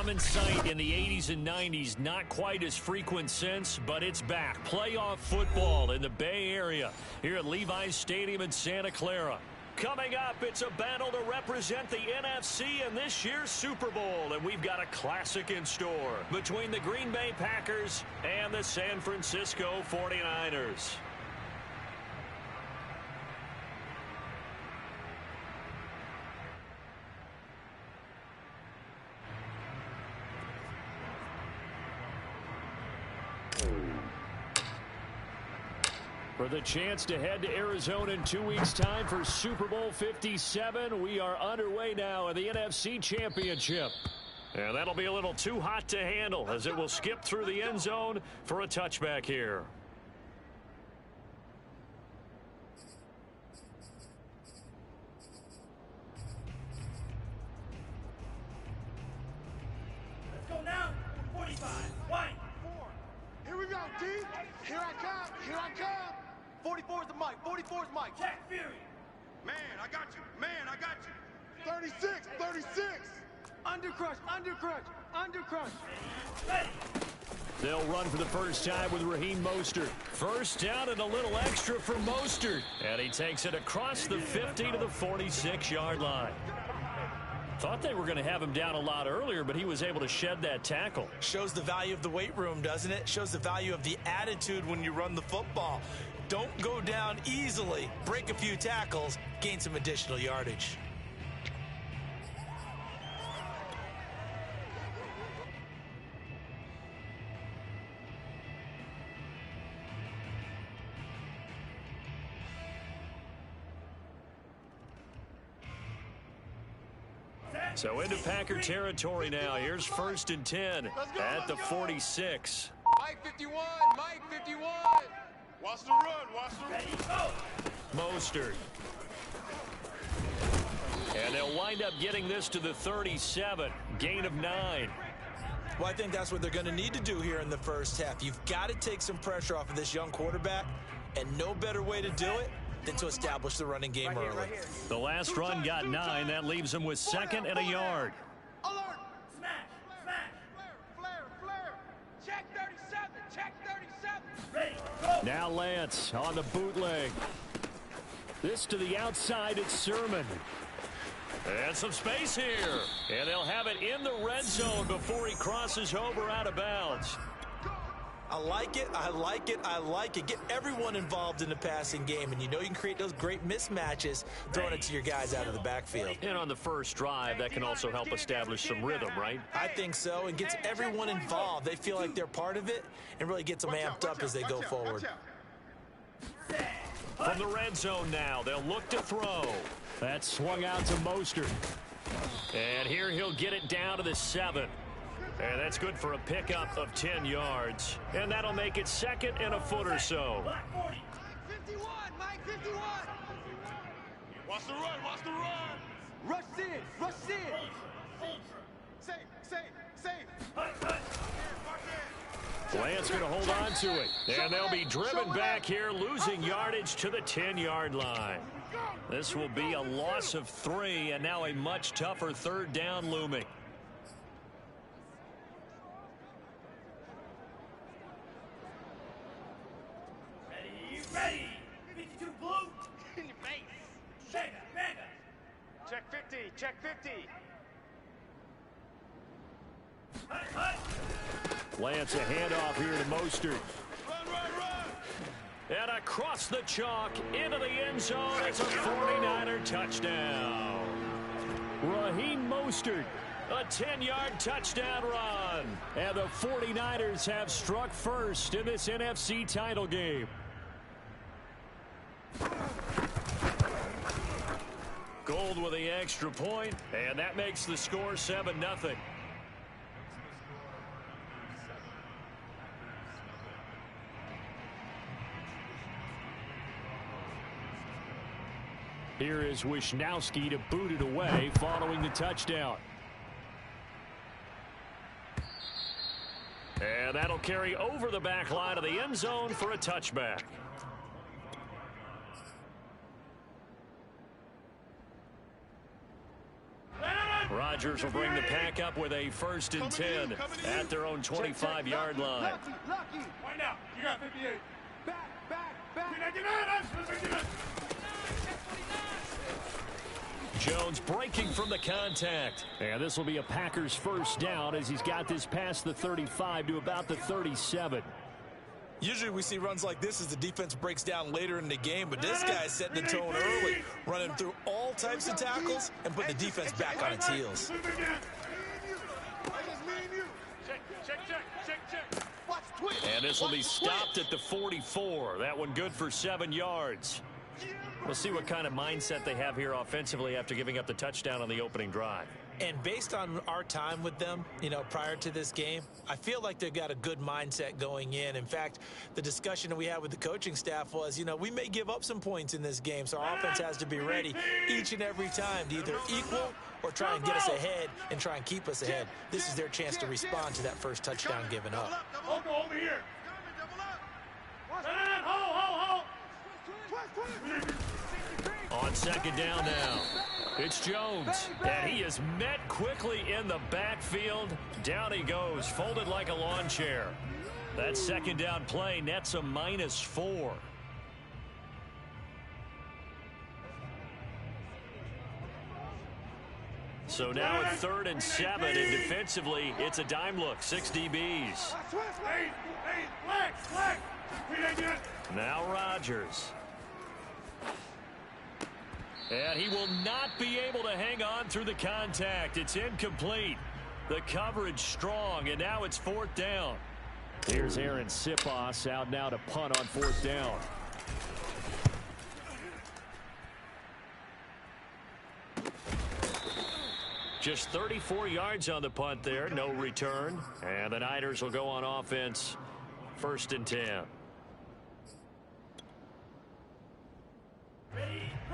Tournament sight in the 80s and 90s, not quite as frequent since, but it's back. Playoff football in the Bay Area here at Levi's Stadium in Santa Clara. Coming up, it's a battle to represent the NFC in this year's Super Bowl, and we've got a classic in store between the Green Bay Packers and the San Francisco 49ers. For the chance to head to Arizona in 2 weeks' time for Super Bowl 57, we are underway now in the NFC Championship. And that'll be a little too hot to handle as it will skip through the end zone for a touchback here. Let's go now. 45. White. 4. Here we go, D. Here I come. Here I come. 44 is the mic. 44 is Mike. Jack Fury. Man, I got you. Man, I got you. 36. 36. Undercrush. Undercrush. Undercrush. Ready. They'll run for the first time with Raheem Mostert. First down and a little extra for Mostert. And he takes it across the 50 to the 46-yard line. Thought they were going to have him down a lot earlier, but he was able to shed that tackle. Shows the value of the weight room, doesn't it? Shows the value of the attitude when you run the football. Don't go down easily. Break a few tackles, gain some additional yardage. So into Packer territory now. Here's 1st and 10 at the 46. Mike 51. Mike 51. Watch the run. Watch the run. Ready. Go. Mostert. And they'll wind up getting this to the 37. Gain of 9. Well, I think that's what they're going to need to do here in the first half. You've got to take some pressure off of this young quarterback, and no better way to do it than to establish the running game early. The last run got 9. That leaves him with 2nd and a yard. Alert. Smash. Smash. Flare. Check 37. Check 37. Ready. Go. Now Lance on the bootleg. This to the outside. It's Sermon. And some space here. And they'll have it in the red zone before he crosses over out of bounds. I like it. I like it. I like it. Get everyone involved in the passing game, and you know you can create those great mismatches throwing it to your guys out of the backfield. And on the first drive, that can also help establish some rhythm, right? I think so, and gets everyone involved. They feel like they're part of it and really gets them amped up as they go forward. From the red zone now, they'll look to throw. That's swung out to Mostert. And here he'll get it down to the 7. And that's good for a pickup of 10 yards. And that'll make it 2nd and a foot or so. Black 40. Mike 51. Watch the run. Watch the run. Rush in. Safe. Lance going to hold on to it. And they'll be driven back here, losing yardage to the 10-yard line. This will be a loss of 3, and now a much tougher 3rd down looming. Ready. 52 blue. In your face. Mega. Check 50. Check 50. Hut. Lance a handoff here to Mostert. Run. And across the chalk into the end zone. It's a 49er touchdown. Raheem Mostert, a 10-yard touchdown run. And the 49ers have struck first in this NFC title game. Gold with the extra point, and that makes the score 7-0. Here is Wisnowski to boot it away following the touchdown. And that'll carry over the back line of the end zone for a touchback. Rodgers will bring the pack up with a 1st and 10 at their own 25-yard line. Lucky. Wind out. You got 58. Back. Jones breaking from the contact. And this will be a Packers 1st down as he's got this past the 35 to about the 37. Usually we see runs like this as the defense breaks down later in the game, but this guy's setting the tone early, running through all types of tackles and putting the defense back on its heels. And this will be stopped at the 44. That one good for 7 yards. We'll see what kind of mindset they have here offensively after giving up the touchdown on the opening drive. And based on our time with them, prior to this game, I feel like they've got a good mindset going in. In fact, the discussion that we had with the coaching staff was, we may give up some points in this game, so our offense has to be ready each and every time to either equal or try and get us ahead and try and keep us ahead. This is their chance to respond to that first touchdown given up. Over here. On 2nd down now, it's Jones, and he is met quickly in the backfield. Down he goes, folded like a lawn chair. That 2nd down play nets a -4. So now it's 3rd and 7, and defensively, it's a dime look, 6 DBs. Now Rodgers. And he will not be able to hang on through the contact. It's incomplete. The coverage strong, and now it's 4th down. Here's Aaron Siposs out now to punt on 4th down. Just 34 yards on the punt there, no return. And the Niners will go on offense, 1st and 10.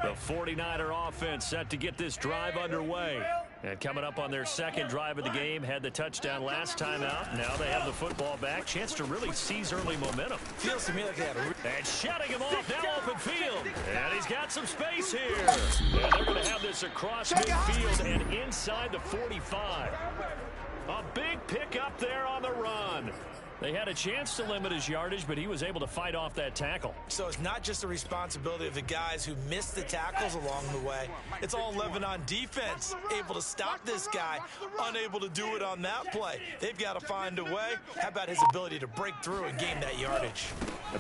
The 49er offense set to get this drive underway. And coming up on their 2nd drive of the game, had the touchdown last time out. Now they have the football back. Chance to really seize early momentum. Feels to me like they had and shutting him off, now open field. And he's got some space here. And they're going to have this across midfield and inside the 45. A big pickup there on the run. They had a chance to limit his yardage, but he was able to fight off that tackle. So it's not just the responsibility of the guys who missed the tackles along the way. It's all 11 on defense, able to stop this guy, unable to do it on that play. They've got to find a way. How about his ability to break through and gain that yardage?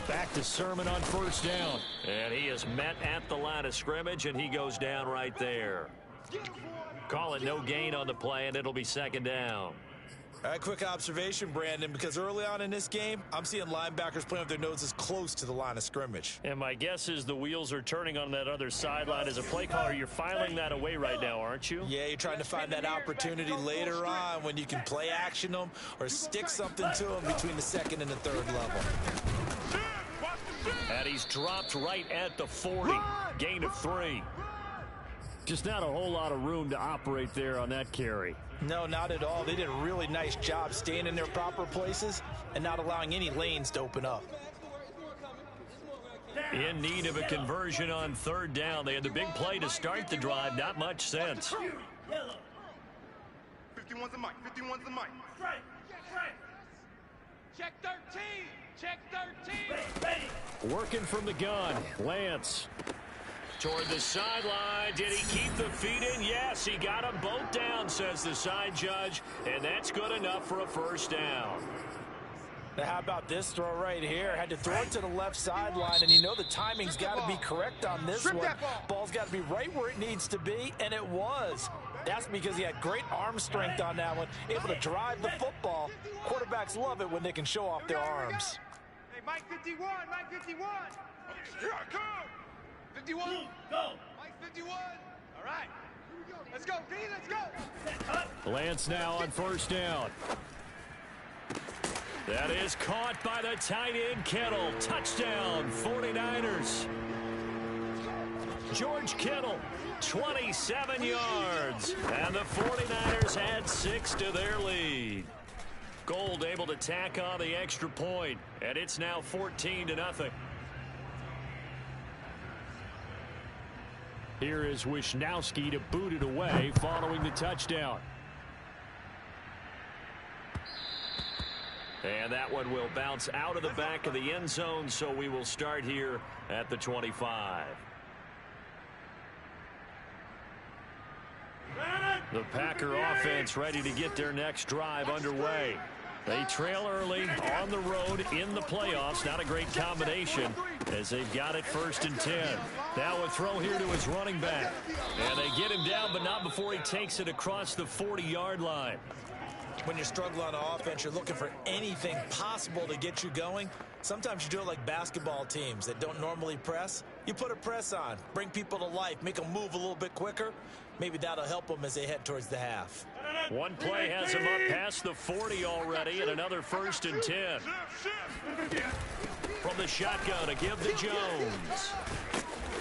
Back to Sermon on 1st down. And he is met at the line of scrimmage, and he goes down right there. Call it no gain on the play, and it'll be 2nd down. All right, quick observation, Brandon, because early on in this game, I'm seeing linebackers playing with their noses close to the line of scrimmage. And my guess is the wheels are turning on that other sideline. As a play caller, you're filing that away right now, aren't you? Yeah, you're trying to find that opportunity later on when you can play action them or stick something to them between the 2nd and the 3rd level. And he's dropped right at the 40. Gain of 3. Just not a whole lot of room to operate there on that carry. No, not at all. They did a really nice job staying in their proper places and not allowing any lanes to open up. In need of a conversion on 3rd down. They had the big play to start the drive. Not much sense. 51's the mic. 51's the mic. Check 13. Check 13. Working from the gun. Lance. Toward the sideline. Did he keep the feet in? Yes, he got them both down, says the side judge. And that's good enough for a 1st down. Now, how about this throw right here? Had to throw it to the left sideline, and the timing's got to be correct on this one. Ball's got to be right where it needs to be, and it was. That's because he had great arm strength on that one, able to drive the football. Quarterbacks love it when they can show off their arms. Hey, Mike 51, Mike 51. Here I come. 51. Go. Mike 51. All right. Let's go, D. Let's go. Lance now on 1st down. That is caught by the tight end Kittle. Touchdown, 49ers. George Kittle, 27 yards. And the 49ers add 6 to their lead. Gold able to tack on the extra point. And it's now 14-0. Here is Wisnowski to boot it away following the touchdown. And that one will bounce out of the back of the end zone, so we will start here at the 25. The Packer offense ready to get their next drive underway. They trail early on the road in the playoffs. Not a great combination as they've got it 1st and 10. Now a throw here to his running back. And they get him down, but not before he takes it across the 40-yard line. When you're struggling on offense, you're looking for anything possible to get you going. Sometimes you do it like basketball teams that don't normally press. You put a press on, bring people to life, make them move a little bit quicker. Maybe that'll help them as they head towards the half. One play has him up past the 40 already, and another 1st and 10. From the shotgun to give to Jones.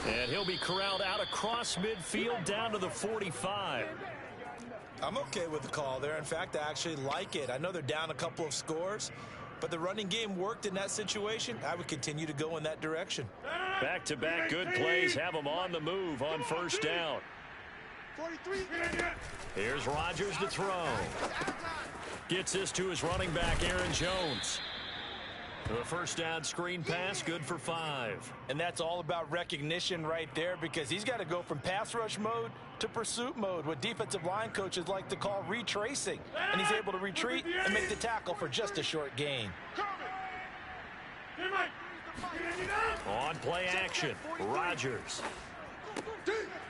And he'll be corralled out across midfield down to the 45. I'm okay with the call there. In fact, I actually like it. I know they're down a couple of scores, but the running game worked in that situation. I would continue to go in that direction. Back-to-back good plays have them on the move on 1st down. 43. Here's Rodgers to throw. Gets this to his running back, Aaron Jones. The 1st down screen pass, good for 5. And that's all about recognition right there, because he's got to go from pass rush mode to pursuit mode, what defensive line coaches like to call retracing. And he's able to retreat and make the tackle for just a short gain. On play action, Rodgers.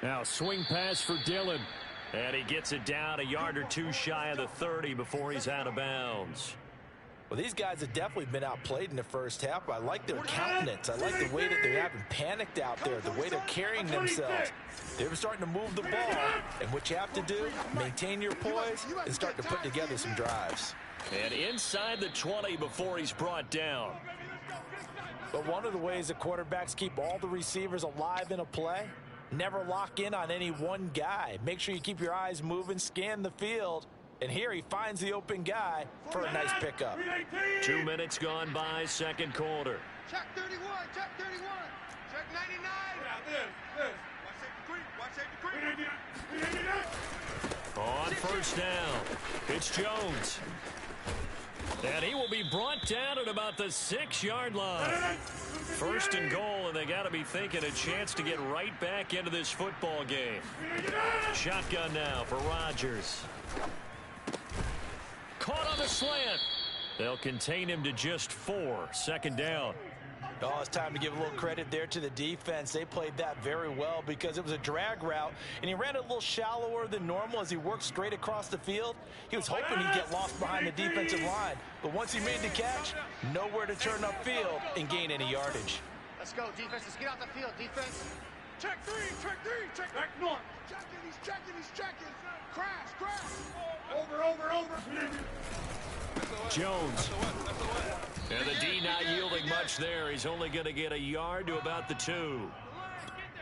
Now swing pass for Dillon. And he gets it down a yard or two shy of the 30 before he's out of bounds. Well, these guys have definitely been outplayed in the 1st half. I like their countenance. I like the way that they haven't panicked out there, the way they're carrying themselves. They're starting to move the ball, and what you have to do, maintain your poise and start to put together some drives. And inside the 20 before he's brought down. But one of the ways that quarterbacks keep all the receivers alive in a play, never lock in on any one guy. Make sure you keep your eyes moving, scan the field. And here he finds the open guy for a nice pickup. 2 minutes gone by, 2nd quarter. Check 31. Check 31. Check 99. Watch safety creep. On 1st down, it's Jones. And he will be brought down at about the 6-yard line. 1st and goal, and they got to be thinking a chance to get right back into this football game. Shotgun now for Rodgers. Caught on the slant. They'll contain him to just 4. 2nd down. Oh, it's time to give a little credit there to the defense. They played that very well because it was a drag route, and he ran it a little shallower than normal as he worked straight across the field. He was hoping he'd get lost behind the defensive line, but once he made the catch, nowhere to turn upfield and gain any yardage. Let's go, defense. Let's get out the field, defense. Check 3. Check 3. Check back north. Checking. He's checking. He's checking. Crash. Over. Jones. And the D not yielding much there. He's only going to get a yard to about the 2.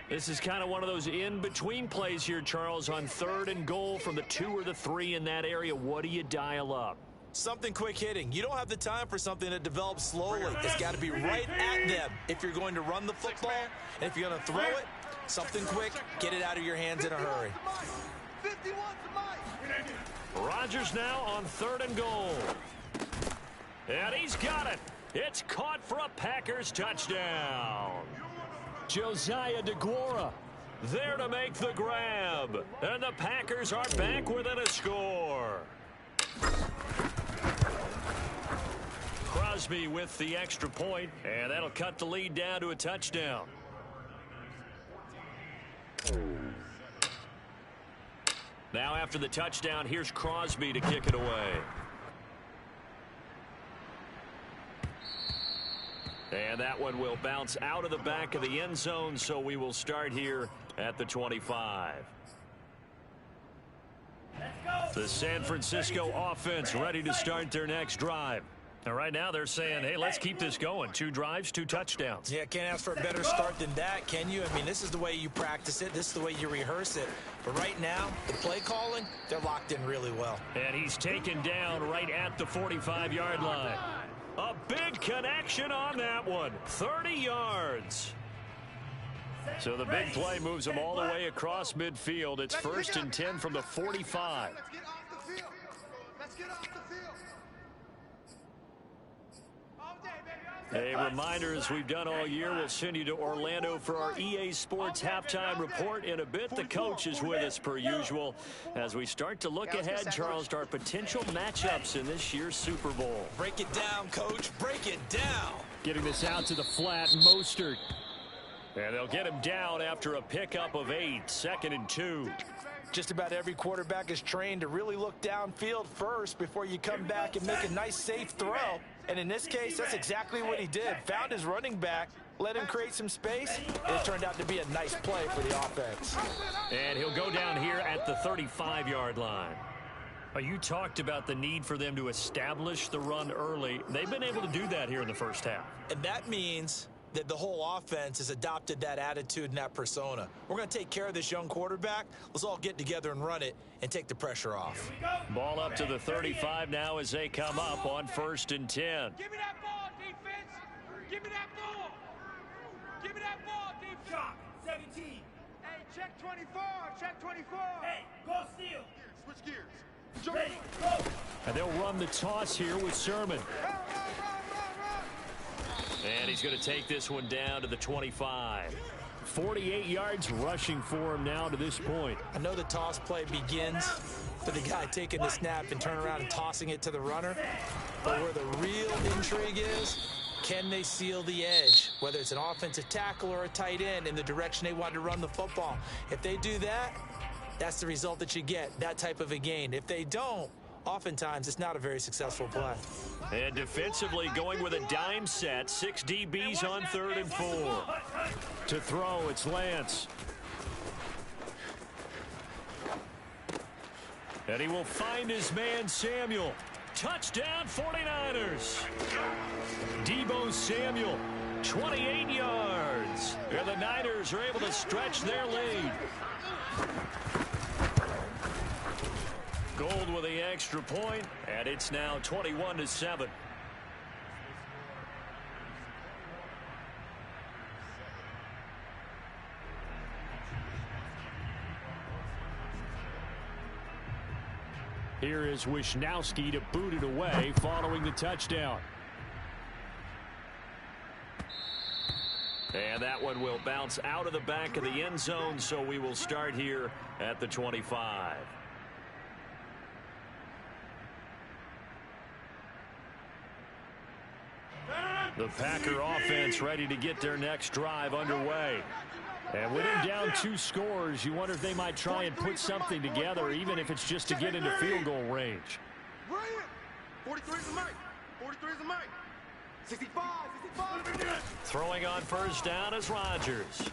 This is kind of one of those in-between plays here, Charles, on 3rd and goal from the 2 or the 3 in that area. What do you dial up? Something quick hitting. You don't have the time for something that develops slowly. It's got to be right at them if you're going to run the football. And if you're going to throw it, something quick, get it out of your hands in a hurry. 51 to Mike. Rodgers now on 3rd and goal. And he's got it. It's caught for a Packers touchdown. Josiah DeGuara there to make the grab. And the Packers are back within a score. Crosby with the extra point, and that'll cut the lead down to a touchdown. Now after the touchdown, here's Crosby to kick it away. And that one will bounce out of the back of the end zone, so we will start here at the 25. The San Francisco offense ready to start their next drive. And right now they're saying, hey, let's keep this going. 2 drives, 2 touchdowns. Yeah, can't ask for a better start than that, can you? I mean, this is the way you practice it. This is the way you rehearse it. But right now, the play calling, they're locked in really well. And he's taken down right at the 45-yard line. A big connection on that one. 30 yards. So the big play moves them all the way across midfield. It's 1st and 10 from the 45. Let's get off the field. Let's get off the field. All day, baby. All day. A reminder, as we've done all year, we'll send you to Orlando for our EA Sports halftime report in a bit. The coach is with us per usual as we start to look ahead, Charles, to our potential matchups in this year's Super Bowl. Break it down, Coach. Break it down. Getting this out to the flat, Mostert. And they'll get him down after a pickup of 8, 2nd and 2. Just about every quarterback is trained to really look downfield first before you come back and make a nice, safe throw. And in this case, that's exactly what he did. Found his running back, let him create some space, and it turned out to be a nice play for the offense. And he'll go down here at the 35-yard line. You talked about the need for them to establish the run early. They've been able to do that here in the first half. And that means that the whole offense has adopted that attitude and that persona. We're going to take care of this young quarterback. Let's all get together and run it and take the pressure off. Ball up to the 35 now as they come up on 1st and 10. Give me that ball, defense. Give me that ball. Give me that ball, defense. Shock, 17. Hey, check 24. Check 24. Hey, go steal. Switch gears. Ready, go. And they'll run the toss here with Sermon. Run. And he's going to take this one down to the 25. 48 yards rushing for him now to this point. I know the toss play begins with the guy taking the snap and turning around and tossing it to the runner. But where the real intrigue is, can they seal the edge, whether it's an offensive tackle or a tight end, in the direction they want to run the football? If they do that, that's the result that you get, that type of a gain. If they don't, oftentimes it's not a very successful play. And defensively going with a dime set. 6 DBs on 3rd and 4. To throw, it's Lance. And he will find his man Samuel. Touchdown 49ers. Deebo Samuel, 28 yards. And the Niners are able to stretch their lead. Gold with the extra point, and it's now 21-7. Here is Wisnowski to boot it away following the touchdown. And that one will bounce out of the back of the end zone, so we will start here at the 25. The Packer offense ready to get their next drive underway. And with him down 2 scores, you wonder if they might try and put something together, even if it's just to get into field goal range. 43 is the mic. 43 is the mic. 65. Throwing on 1st down is Rodgers.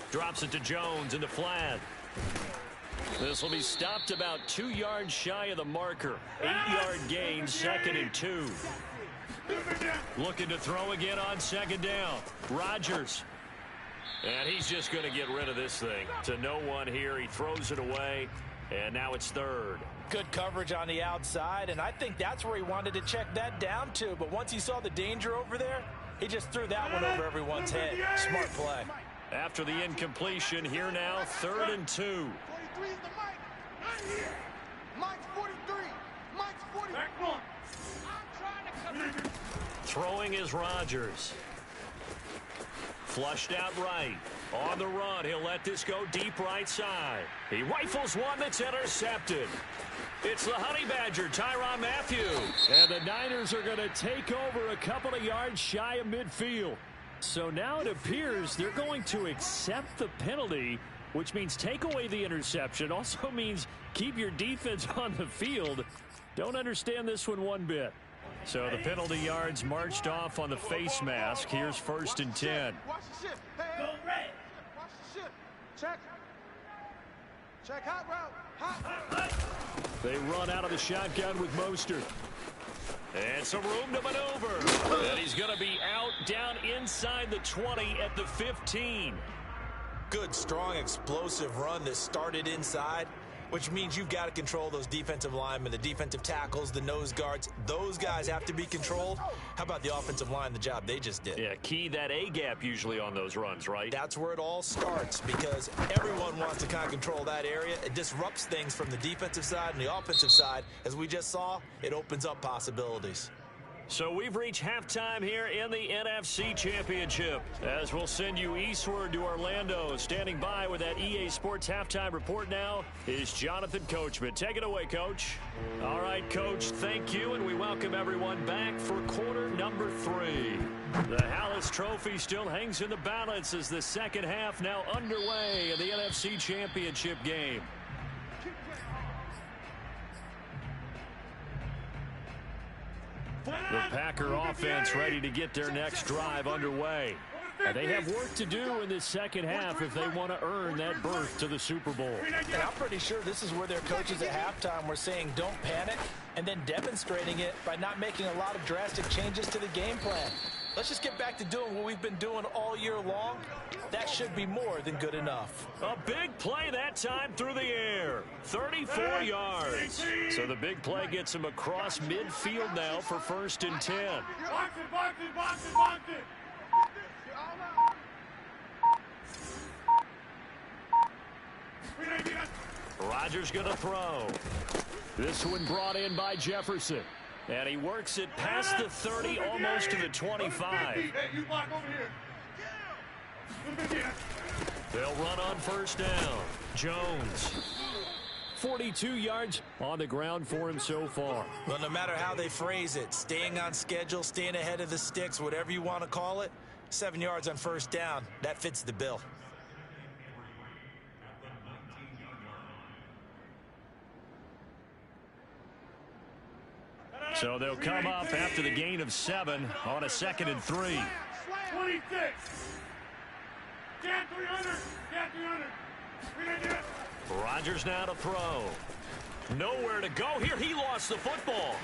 Drops it to Jones in the flat. This will be stopped about 2 yards shy of the marker. 8-yard gain, 2nd and 2. Looking to throw again on 2nd down. Rodgers. And he's just going to get rid of this thing. To no one here. He throws it away. And now it's 3rd. Good coverage on the outside, and I think that's where he wanted to check that down to. But once he saw the danger over there, he just threw that one over everyone's head. Smart play. After the incompletion, here now, 3rd and 2. 43 is the mic. I'm here. Mike's 43. Mike's 43. Back one. I'm trying to come. Throwing is Rodgers. Flushed out right. On the run, he'll let this go deep right side. He rifles one that's intercepted. It's the Honey Badger, Tyrann Mathieu. And the Niners are going to take over a couple of yards shy of midfield. So now it appears they're going to accept the penalty, which means take away the interception. Also means keep your defense on the field. Don't understand this one bit. So the penalty yards marched off on the face mask. Here's 1st and 10. Watch the ship. Hey, Go red. watch the ship. Check. Check hot route. Hot. They run out of the shotgun with Mostert. And some room to maneuver. And he's going to be out down inside the 20 at the 15. Good, strong, explosive run that started inside which means you've got to control those defensive linemen, the defensive tackles, the nose guards. Those guys have to be controlled. How about the offensive line, the job they just did? Yeah, key that A-gap usually on those runs, right? That's where it all starts because everyone wants to kind of control that area. It disrupts things from the defensive side and the offensive side. As we just saw, it opens up possibilities. So we've reached halftime here in the NFC Championship. As we'll send you eastward to Orlando. Standing by with that EA Sports halftime report now is Jonathan Coachman. Take it away, Coach. All right, Coach, thank you, and we welcome everyone back for quarter number 3. The Hallis Trophy still hangs in the balance as the second half now underway in the NFC Championship game. The Packer offense ready to get their next drive underway. They have work to do in this second half if they want to earn that berth to the Super Bowl. And I'm pretty sure this is where their coaches at halftime were saying don't panic and then demonstrating it by not making a lot of drastic changes to the game plan. Let's just get back to doing what we've been doing all year long. That should be more than good enough. A big play that time through the air. 34 yards. So the big play gets him across midfield now for 1st and 10. Box it. Rodgers going to throw. This one brought in by Jefferson. And he works it past the 30, almost to the 25. Hey, you block over here. They'll run on 1st down. Jones. 42 yards on the ground for him so far. Well, no matter how they phrase it, staying on schedule, staying ahead of the sticks, whatever you want to call it, 7 yards on 1st down, that fits the bill. So they'll come up after the gain of 7 on a 2nd and 3. 26. Get 300. Rodgers now to throw. Nowhere to go here. He lost the football.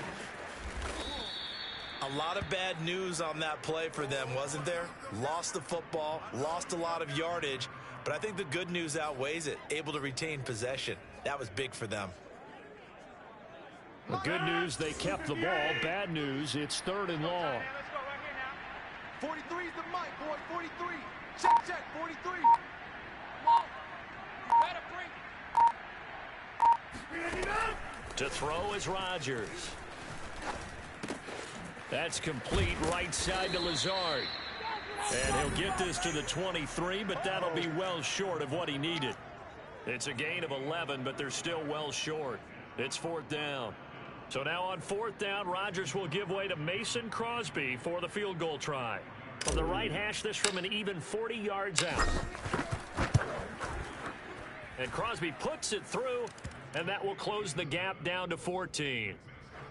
A lot of bad news on that play for them, wasn't there? Lost the football, lost a lot of yardage, but I think the good news outweighs it. Able to retain possession. That was big for them. The good news, they kept the ball. Bad news, it's 3rd and long. 43's the mic, boy. 43. Check. 43. To throw is Rodgers. That's complete right side to Lazard. And he'll get this to the 23, but that'll be well short of what he needed. It's a gain of 11, but they're still well short. It's 4th down. So now on 4th down, Rodgers will give way to Mason Crosby for the field goal try. From the right hash, this from an even 40 yards out. And Crosby puts it through, and that will close the gap down to 14.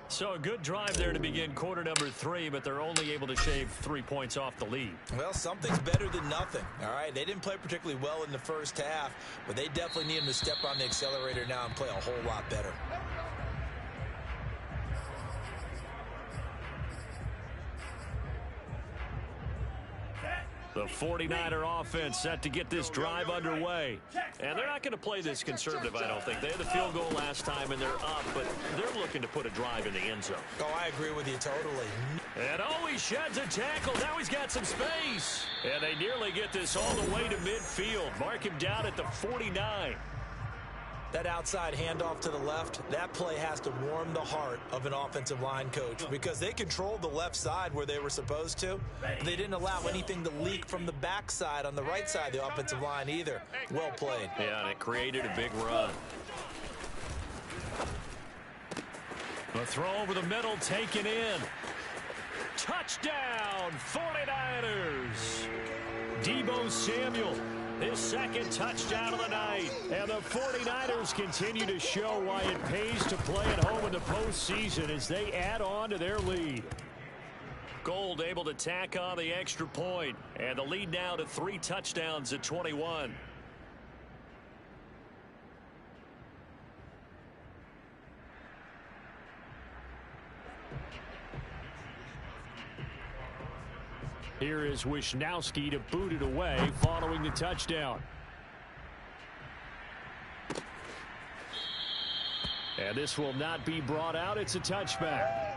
So a good drive there to begin quarter number 3, but they're only able to shave 3 points off the lead. Well, something's better than nothing, all right? They didn't play particularly well in the first half, but they definitely need him to step on the accelerator now and play a whole lot better. The 49er offense set to get this drive underway. And they're not going to play this conservative, I don't think. They had the field goal last time, and they're up, but they're looking to put a drive in the end zone. Oh, I agree with you totally. And he sheds a tackle. Now he's got some space. And they nearly get this all the way to midfield. Mark him down at the 49. That outside handoff to the left, that play has to warm the heart of an offensive line coach because they controlled the left side where they were supposed to. But they didn't allow anything to leak from the backside on the right side of the offensive line either. Well played. Yeah, and it created a big run. The throw over the middle taken in. Touchdown, 49ers. Deebo Samuel. His second touchdown of the night. And the 49ers continue to show why it pays to play at home in the postseason as they add on to their lead. Gold able to tack on the extra point. And the lead now to 3 touchdowns at 21. Here is Wisnowski to boot it away following the touchdown. And this will not be brought out. It's a touchback.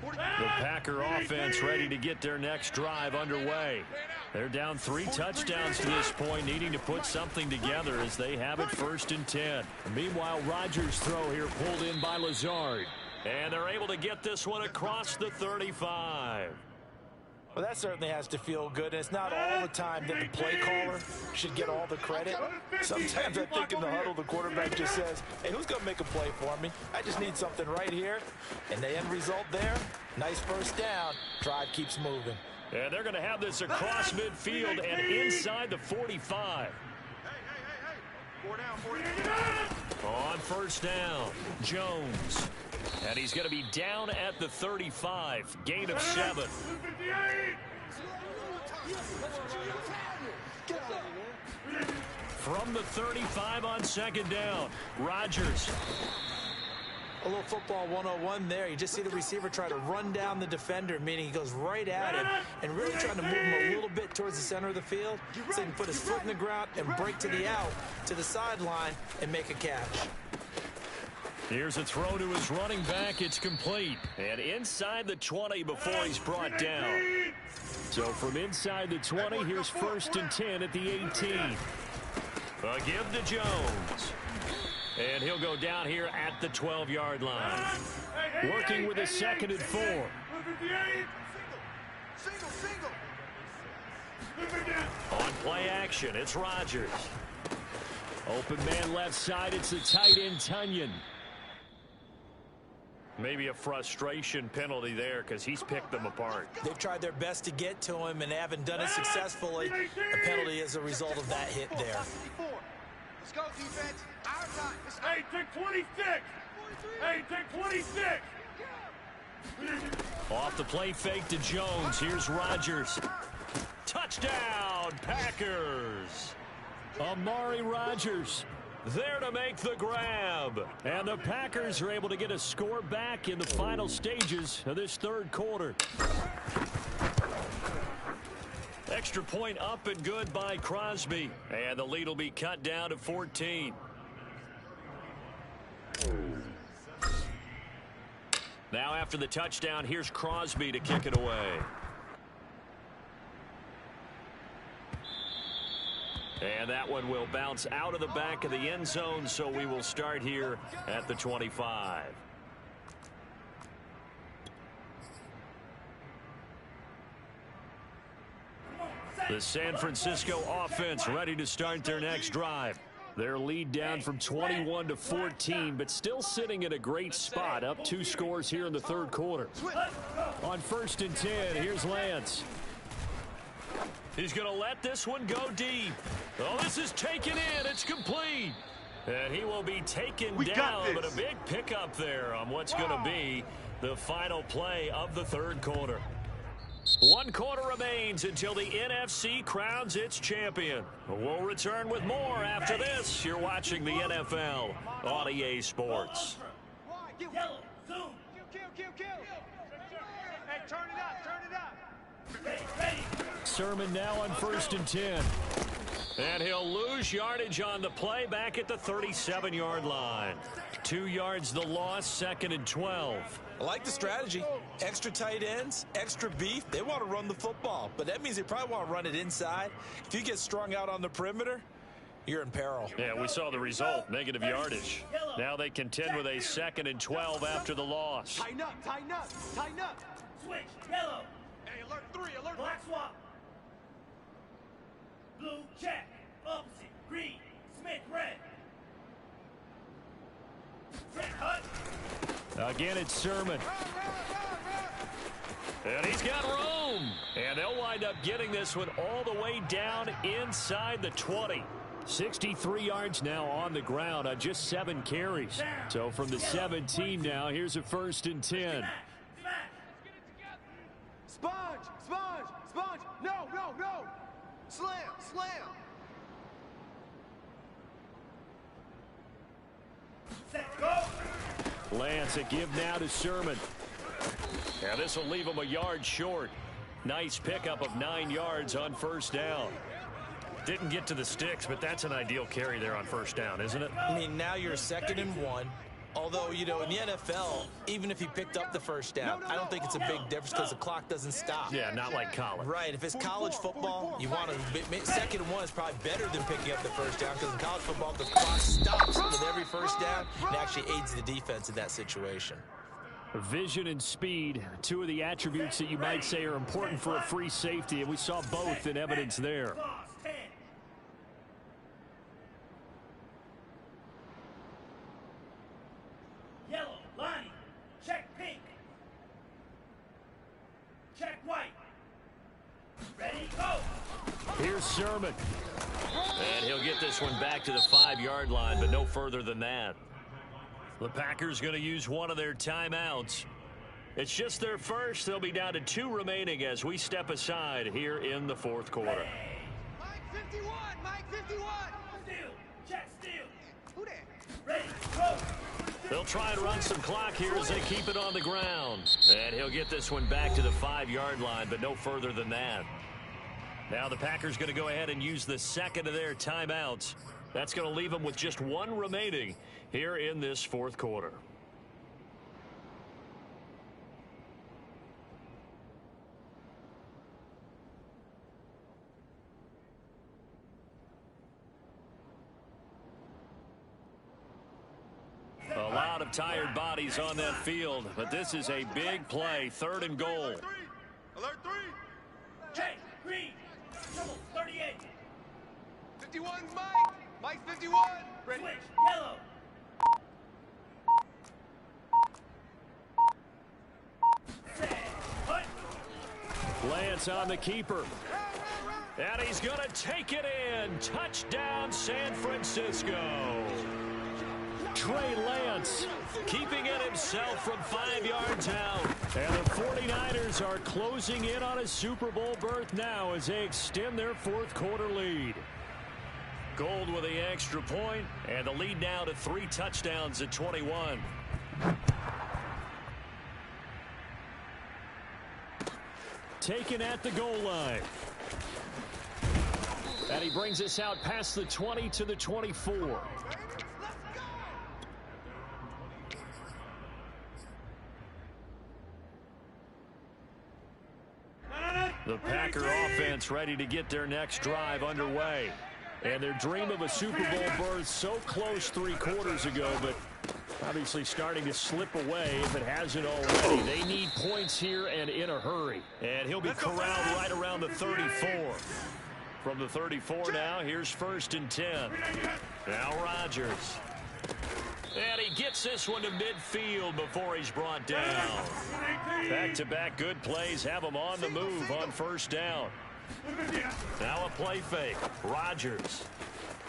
The Packer offense ready to get their next drive underway. They're down 3 touchdowns to this point, needing to put something together as they have it 1st and 10. Meanwhile, Rodgers' throw here pulled in by Lazard. And they're able to get this one across the 35. Well, that certainly has to feel good. And it's not all the time that the play caller should get all the credit. Sometimes I think in the huddle, the quarterback just says, hey, who's going to make a play for me? I just need something right here. And the end result there, nice first down. Drive keeps moving. And they're going to have this across midfield and inside the 45. Hey. 4 down. On first down, Jones. And he's going to be down at the 35. Gain of 7. From the 35 on 2nd down, Rodgers. A little football 101 there. You just see the receiver try to run down the defender, meaning he goes right at him and really trying to move him a little bit towards the center of the field so he can put his foot in the ground and break to the out, to the sideline, and make a catch. Here's a throw to his running back. It's complete. And inside the 20 before he's brought down. So from inside the 20, here's 1st and 10 at the 18. A give to Jones. And he'll go down here at the 12-yard line. Working with a 2nd and 4. Single. On play action, it's Rodgers. Open man left side, it's the tight end Tunyon. Maybe a frustration penalty there because he's picked them apart. They've tried their best to get to him and haven't done it successfully. A penalty as a result of that hit there. Let's go, defense. Our time. Hey, take 26. Hey, take 26. Off the play fake to Jones. Here's Rodgers. Touchdown, Packers. Amari Rodgers there to make the grab. And the Packers are able to get a score back in the final stages of this 3rd quarter. Extra point up and good by Crosby. And the lead will be cut down to 14. Now after the touchdown, here's Crosby to kick it away. And that one will bounce out of the back of the end zone, so we will start here at the 25. The San Francisco offense ready to start their next drive. Their lead down from 21 to 14, but still sitting in a great spot, up 2 scores here in the 3rd quarter. On 1st and 10, here's Lance. He's going to let this one go deep. Oh, this is taken in. It's complete. And he will be taken down, but a big pickup there on what's going to be the final play of the 3rd quarter. 1 quarter remains until the NFC crowns its champion. We'll return with more after this. You're watching the NFL on EA Sports. Yellow, zoom. Kill. Hey, turn it up. Ready. Sermon now on 1st and 10. And he'll lose yardage on the play back at the 37-yard line. 2 yards the loss, 2nd and 12. I like the strategy. Extra tight ends, extra beef. They want to run the football, but that means they probably want to run it inside. If you get strung out on the perimeter, you're in peril. Yeah, we saw the result, negative yardage. Now they contend with a 2nd and 12 after the loss. Tighten up. Switch. Yellow. Hey, alert 3. Black swap. Blue check. Opposite. Green. Smith red. Set cut. Again, it's Sermon. And he's got room. And they'll wind up getting this one all the way down inside the 20. 63 yards now on the ground on just 7 carries. So from the 17 now, here's a 1st and 10. Sponge. No. Slam. Set go. Lance, a give now to Sermon. Yeah, this will leave them a yard short. Nice pickup of 9 yards on first down. Didn't get to the sticks, but that's an ideal carry there on first down, isn't it? I mean, now you're 2nd and 1. Although, you know, in the NFL, even if he picked up the first down, I don't think it's a big difference because the clock doesn't stop. Yeah, not like college. Right. If it's college football, you want to 2nd and 1 is probably better than picking up the first down because in college football, the clock stops with every first down and actually aids the defense in that situation. Vision and speed, 2 of the attributes that you might say are important for a free safety, and we saw both in evidence there. Yellow, line. Check pink. Check white. Ready, go. Here's Sermon. And he'll get this one back to the 5-yard line, but no further than that. The Packers going to use one of their timeouts. It's just their first. They'll be down to 2 remaining as we step aside here in the 4th quarter. Mike 51, Mike 51. Steal, check steal. Who that? Ready, go. They'll try and run some clock here as they keep it on the ground. And he'll get this one back to the 5-yard line, but no further than that. Now the Packers going to go ahead and use the 2nd of their timeouts. That's going to leave them with just 1 remaining here in this 4th quarter. A lot of tired bodies on that field, but this is a big play, 3rd and goal. Alert 3. Hey, green. Double, 38. 51, Mike. Mike 51. Ready. Switch, yellow. Set, put. Lance on the keeper. And he's going to take it in. Touchdown, San Francisco. Trey Lance keeping it himself from 5 yards out. And the 49ers are closing in on a Super Bowl berth now as they extend their 4th quarter lead. Gold with the extra point, and the lead now to 3 touchdowns at 21. Taken at the goal line. And he brings us out past the 20 to the 24. The Packer offense ready to get their next drive underway. And their dream of a Super Bowl berth so close 3 quarters ago, but obviously starting to slip away if it hasn't already. They need points here and in a hurry. And he'll be corralled right around the 34. From the 34 now, here's 1st and 10. Now Rodgers. And he gets this one to midfield before he's brought down. Back-to-back good plays have him on the move on 1st down. Now a play fake. Rodgers.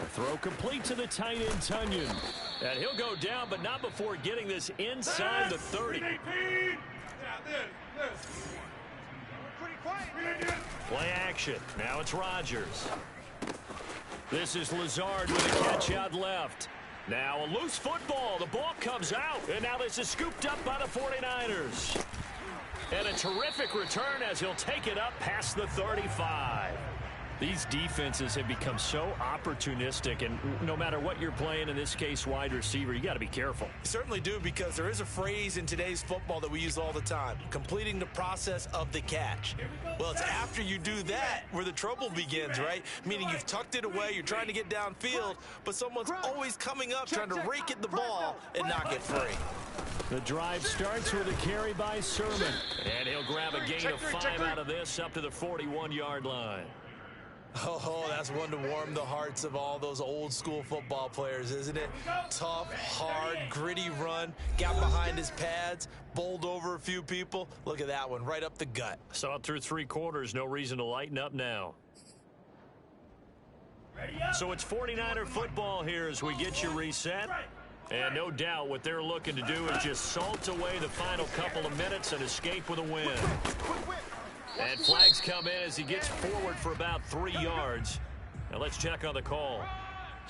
A throw complete to the tight end, Tunyon. And he'll go down, but not before getting this inside the 30. Play action. Now it's Rodgers. This is Lazard with a catch out left. Now a loose football. The ball comes out. And now this is scooped up by the 49ers. And a terrific return as he'll take it up past the 35. These defenses have become so opportunistic, and no matter what you're playing, in this case wide receiver, you got to be careful. You certainly do, because there is a phrase in today's football that we use all the time: completing the process of the catch. Well, it's after you do that where the trouble begins, right? Meaning you've tucked it away, you're trying to get downfield, but someone's always coming up trying to rake at the ball and knock it free. The drive starts with a carry by Sermon, and he'll grab a gain of 5 out of this up to the 41-yard line. Oh, that's one to warm the hearts of all those old school football players, isn't it? Tough, hard, gritty run, got behind his pads, bowled over a few people. Look at that one, right up the gut. Saw it through 3 quarters, no reason to lighten up now. So it's 49er football here as we get you reset. And no doubt what they're looking to do is just salt away the final couple of minutes and escape with a win. And flags come in as he gets forward for about 3 yards. Now let's check on the call.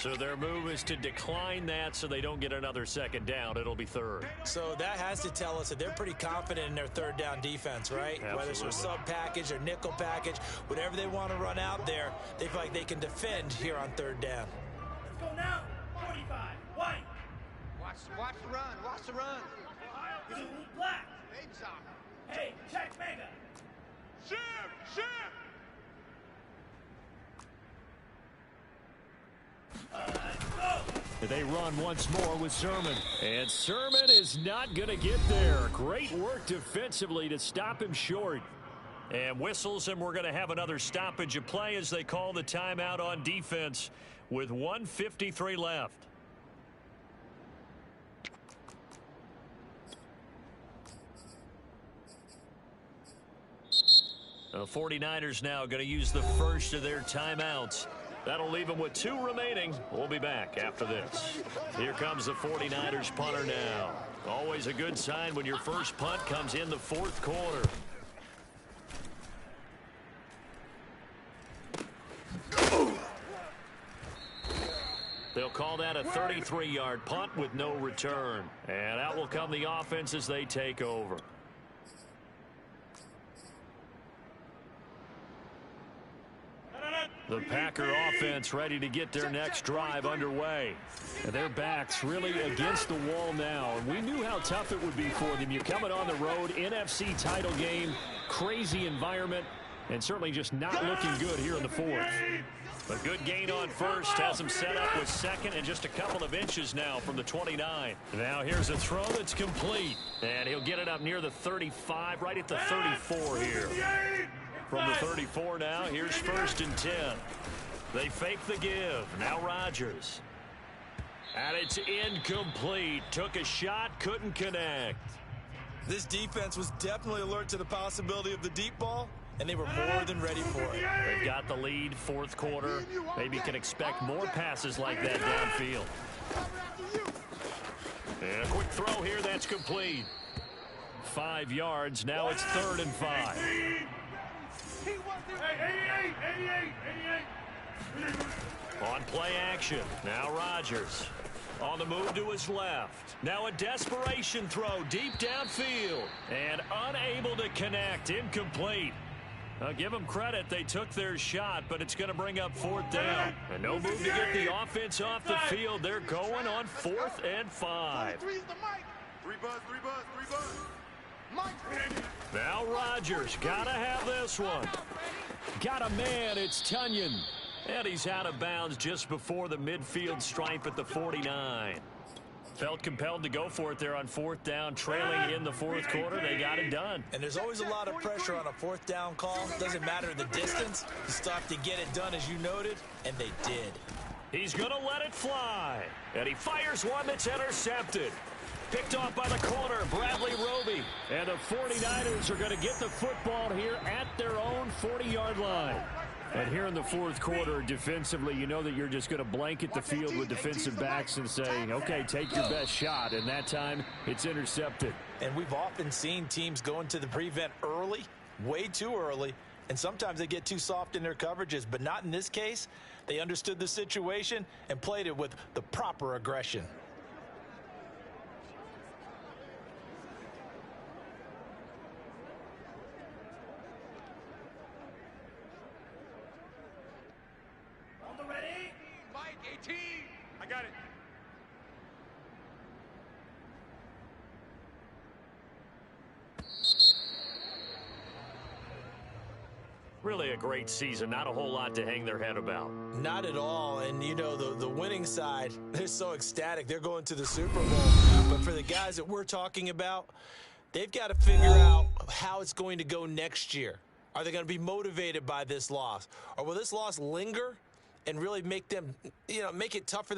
So their move is to decline that so they don't get another second down. It'll be third. So that has to tell us that they're pretty confident in their third down defense, right? Absolutely. Whether it's a sub package or nickel package, whatever they want to run out there, they feel like they can defend here on third down. Let's go now. 45. White. Watch the run. Watch the run. Blue, black. Baby soccer. Hey, check mega. Shim! Shim! Let's go. They run once more with Sermon. And Sermon is not going to get there. Great work defensively to stop him short. And whistles, and we're going to have another stoppage of play as they call the timeout on defense with 1:53 left. The 49ers now going to use the first of their timeouts. That'll leave them with 2 remaining. We'll be back after this. Here comes the 49ers punter now. Always a good sign when your first punt comes in the fourth quarter. They'll call that a 33-yard punt with no return. And out will come the offense as they take over. The Packer offense ready to get their next drive underway. And their backs really against the wall now. And we knew how tough it would be for them. You're coming on the road, NFC title game, crazy environment, and certainly just not looking good here in the fourth. A good gain on first has him set up with second and just a couple of inches now from the 29. Now here's a throw that's complete. And he'll get it up near the 35, right at the 34 here. From the 34 now, here's 1st and 10. They fake the give. Now Rodgers. And it's incomplete. Took a shot, couldn't connect. This defense was definitely alert to the possibility of the deep ball, and they were more than ready for it. They've got the lead, fourth quarter. Maybe can expect more passes like that downfield. And a quick throw here, that's complete. 5 yards, now it's 3rd and 5. 88, 88. On play action, now Rodgers. On the move to his left. Now a desperation throw deep downfield. And unable to connect, incomplete. I'll give them credit, they took their shot, but it's going to bring up 4th down. And no move to get the offense off the field. They're going on 4th and 5. 3's the mic. 3 buzz, 3 buzz, 3 buzz. Mike. Now Rodgers, gotta have this one. Got a man, it's Tunyon. And he's out of bounds just before the midfield stripe at the 49. Felt compelled to go for it there on 4th down, trailing in the fourth quarter. They got it done. And there's always a lot of pressure on a 4th down call. Doesn't matter the distance. You still have to get it done, as you noted, and they did. He's going to let it fly. And he fires one that's intercepted. Picked off by the corner, Bradley Roby. And the 49ers are going to get the football here at their own 40-yard line. And here in the fourth quarter, defensively, you know that you're just going to blanket the field with defensive backs and say, okay, take your best shot. And that time, it's intercepted. And we've often seen teams go into the prevent early, way too early, and sometimes they get too soft in their coverages. But not in this case. They understood the situation and played it with the proper aggression. Mike, 18. I got it. Really a great season. Not a whole lot to hang their head about. Not at all. And, you know, the winning side, they're so ecstatic. They're going to the Super Bowl. But for the guys that we're talking about, they've got to figure out how it's going to go next year. Are they going to be motivated by this loss? Or will this loss linger and really make them, make it tough for them